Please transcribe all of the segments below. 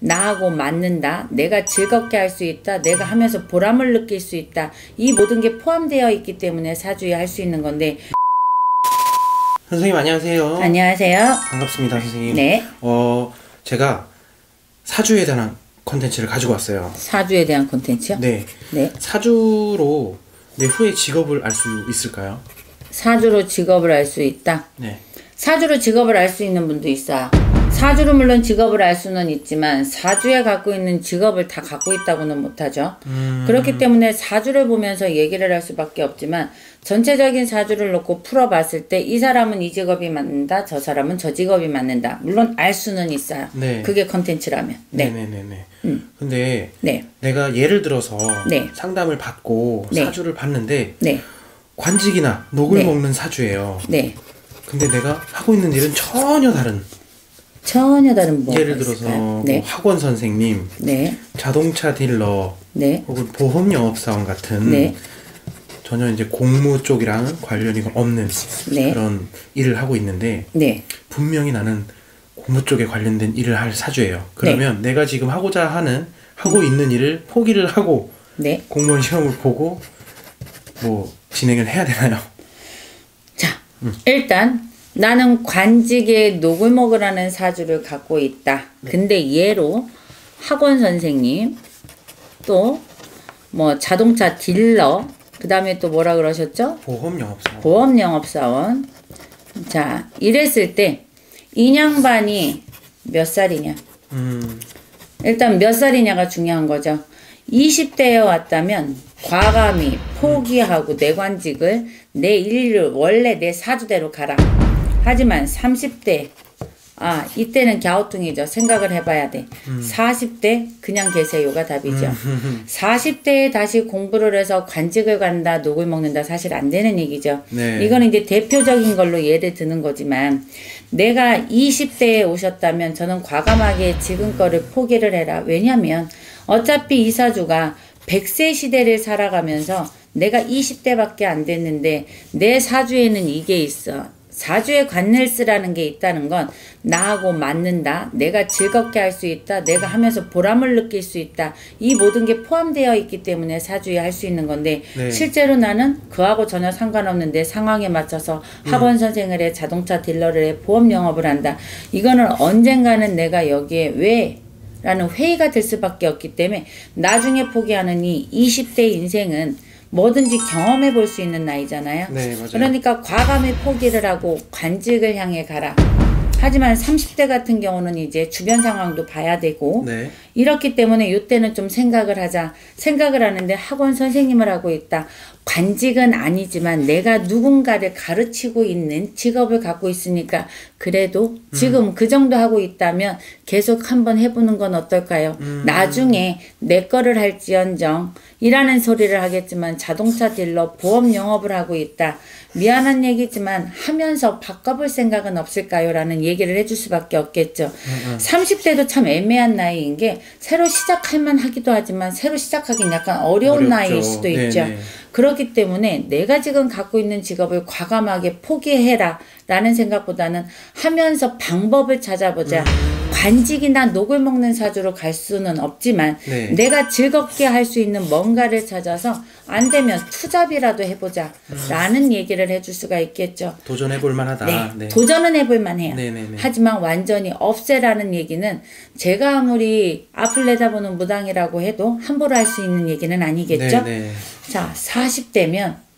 나하고 맞는다, 내가 즐겁게 할 수 있다, 내가 하면서 보람을 느낄 수 있다, 이 모든 게 포함되어 있기 때문에 사주에 할 수 있는 건데. 선생님 안녕하세요. 안녕하세요. 반갑습니다 선생님. 네. 제가 사주에 대한 콘텐츠를 가지고 왔어요. 사주에 대한 콘텐츠요? 네. 네. 사주로 내 후의 직업을 알 수 있을까요? 사주로 직업을 알 수 있다? 네. 사주로 직업을 알 수 있는 분도 있어요. 사주로 물론 직업을 알 수는 있지만 사주에 갖고 있는 직업을 다 갖고 있다고는 못하죠. 그렇기 때문에 사주를 보면서 얘기를 할 수밖에 없지만 전체적인 사주를 놓고 풀어봤을 때 이 사람은 이 직업이 맞는다, 저 사람은 저 직업이 맞는다, 물론 알 수는 있어요. 네. 그게 컨텐츠라면. 네. 네네네네. 근데 네. 내가 예를 들어서 네. 상담을 받고 네. 사주를 봤는데 네. 관직이나 녹을 네. 먹는 사주예요. 네. 근데 내가 하고 있는 일은 전혀 다른. 전혀 다른 뭐가 예를 들어서 있을까요? 네. 뭐 학원 선생님, 네. 자동차 딜러, 네. 혹은 보험 영업사원 같은 네. 전혀 이제 공무 쪽이랑 관련이 없는 네. 그런 일을 하고 있는데 네. 분명히 나는 공무 쪽에 관련된 일을 할 사주예요. 그러면 내가 지금 하고 있는 일을 포기를 하고 네. 공무원 시험을 보고 뭐 진행을 해야 되나요? 자, 일단 나는 관직에 녹을 먹으라는 사주를 갖고 있다. 근데 예로 학원 선생님, 또 뭐 자동차 딜러, 그 다음에 또 뭐라 그러셨죠? 보험 영업사원. 보험 영업사원. 자, 이랬을 때 인양반이 몇 살이냐? 일단 몇 살이냐가 중요한 거죠. 20대에 왔다면 과감히 포기하고 내 관직을, 내 일을 원래 내 사주대로 가라. 하지만 30대, 이때는 갸우뚱이죠. 생각을 해봐야 돼. 40대 그냥 계세요가 답이죠. 40대에 다시 공부를 해서 관직을 간다, 녹을 먹는다, 사실 안 되는 얘기죠. 네. 이거는 이제 대표적인 걸로 예를 드는 거지만, 내가 20대에 오셨다면 저는 과감하게 지금 거를 포기를 해라. 왜냐면 어차피 이 사주가 100세 시대를 살아가면서 내가 20대밖에 안 됐는데 내 사주에는 이게 있어. 사주에 관낼스라는 게 있다는 건 나하고 맞는다, 내가 즐겁게 할 수 있다, 내가 하면서 보람을 느낄 수 있다, 이 모든 게 포함되어 있기 때문에 사주에 할 수 있는 건데, 네. 실제로 나는 그하고 전혀 상관없는 내 상황에 맞춰서 학원 선생을 해, 자동차 딜러를 해, 보험 영업을 한다. 이거는 언젠가는 내가 여기에 왜? 라는 회의가 될 수밖에 없기 때문에 나중에 포기하는 이 20대 인생은 뭐든지 경험해 볼 수 있는 나이잖아요. 네, 맞아요. 그러니까 과감히 포기를 하고 관직을 향해 가라. 하지만 30대 같은 경우는 이제 주변 상황도 봐야 되고, 네. 이렇기 때문에 이때는 좀 생각을 하자. 생각을 하는데 학원 선생님을 하고 있다. 관직은 아니지만 내가 누군가를 가르치고 있는 직업을 갖고 있으니까 그래도 지금 그 정도 하고 있다면 계속 한번 해보는 건 어떨까요? 나중에 내 거를 할지언정 이라는 소리를 하겠지만 자동차 딜러, 보험 영업을 하고 있다. 미안한 얘기지만 하면서 바꿔볼 생각은 없을까요? 라는 얘기를 해줄 수밖에 없겠죠. 30대도 참 애매한 나이인 게 새로 시작할 만하기도 하지만 새로 시작하기는 약간 어려운 어렵죠. 나이일 수도 있죠. 네네. 그렇기 때문에 내가 지금 갖고 있는 직업을 과감하게 포기해라 라는 생각보다는 하면서 방법을 찾아보자. 관직이나 녹을 먹는 사주로 갈 수는 없지만 네. 내가 즐겁게 할 수 있는 뭔가를 찾아서 안 되면 투잡이라도 해보자 라는 얘기를 해줄 수가 있겠죠. 도전해볼 만하다. 네, 네. 도전은 해볼 만해요. 네네네. 하지만 완전히 없애라는 얘기는 제가 아무리 앞을 내다보는 무당이라고 해도 함부로 할 수 있는 얘기는 아니겠죠. 네네. 자, 40대면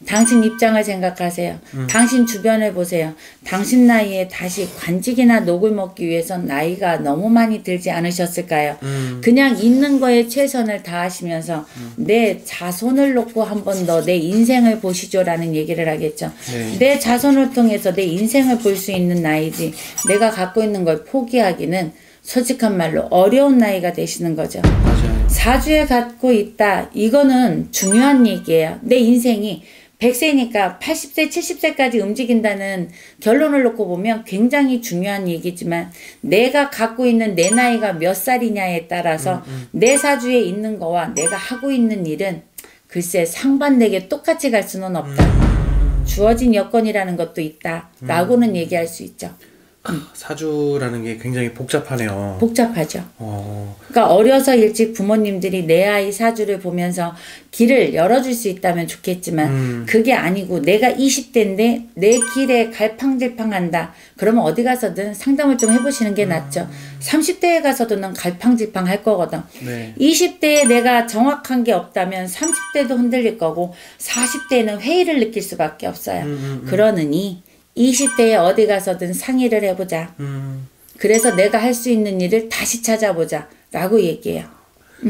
당신 입장을 생각하세요. 당신 주변을 보세요. 당신 나이에 다시 관직이나 녹을 먹기 위해선 나이가 너무 많이 들지 않으셨을까요? 그냥 있는 거에 최선을 다하시면서 내 자손을 놓고 한 번 더 내 인생을 보시죠라는 얘기를 하겠죠. 네. 내 자손을 통해서 내 인생을 볼 수 있는 나이지 내가 갖고 있는 걸 포기하기는 솔직한 말로 어려운 나이가 되시는 거죠. 맞아요. 사주에 갖고 있다. 이거는 중요한 얘기예요. 내 인생이 100세니까 80세, 70세까지 움직인다는 결론을 놓고 보면 굉장히 중요한 얘기지만 내가 갖고 있는 내 나이가 몇 살이냐에 따라서 내 사주에 있는 거와 내가 하고 있는 일은 글쎄 상반되게 똑같이 갈 수는 없다. 주어진 여건이라는 것도 있다. 라고는 얘기할 수 있죠. 사주라는 게 굉장히 복잡하네요. 복잡하죠. 그러니까 어려서 일찍 부모님들이 내 아이 사주를 보면서 길을 열어줄 수 있다면 좋겠지만 그게 아니고 내가 20대인데 내 길에 갈팡질팡한다. 그러면 어디 가서든 상담을 좀 해보시는 게 낫죠. 30대에 가서도 넌 갈팡질팡 할 거거든. 네. 20대에 내가 정확한 게 없다면 30대도 흔들릴 거고 40대에는 회의를 느낄 수밖에 없어요. 그러느니 20대에 어디 가서든 상의를 해보자. 그래서 내가 할 수 있는 일을 다시 찾아보자. 라고 얘기해요.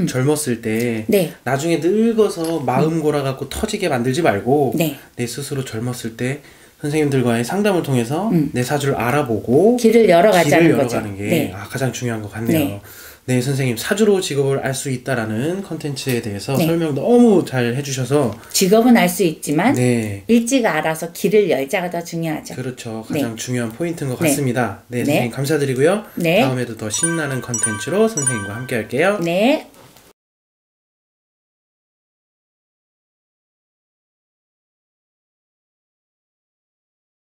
젊었을 때 네. 나중에 늙어서 마음 골아갖고 터지게 만들지 말고 네. 내 스스로 젊었을 때 선생님들과의 상담을 통해서 내 사주를 알아보고 길을 열어가자는 길을 거죠. 열어가는 게 네. 가장 중요한 것 같네요. 네. 네, 선생님 사주로 직업을 알 수 있다라는 컨텐츠에 대해서 네. 설명 너무 잘 해주셔서 직업은 알 수 있지만 네. 일찍 알아서 길을 열자가 더 중요하죠. 그렇죠. 가장 네. 중요한 포인트인 것 네. 같습니다. 네, 네. 선생님 감사드리고요. 네. 다음에도 더 신나는 컨텐츠로 선생님과 함께 할게요. 네.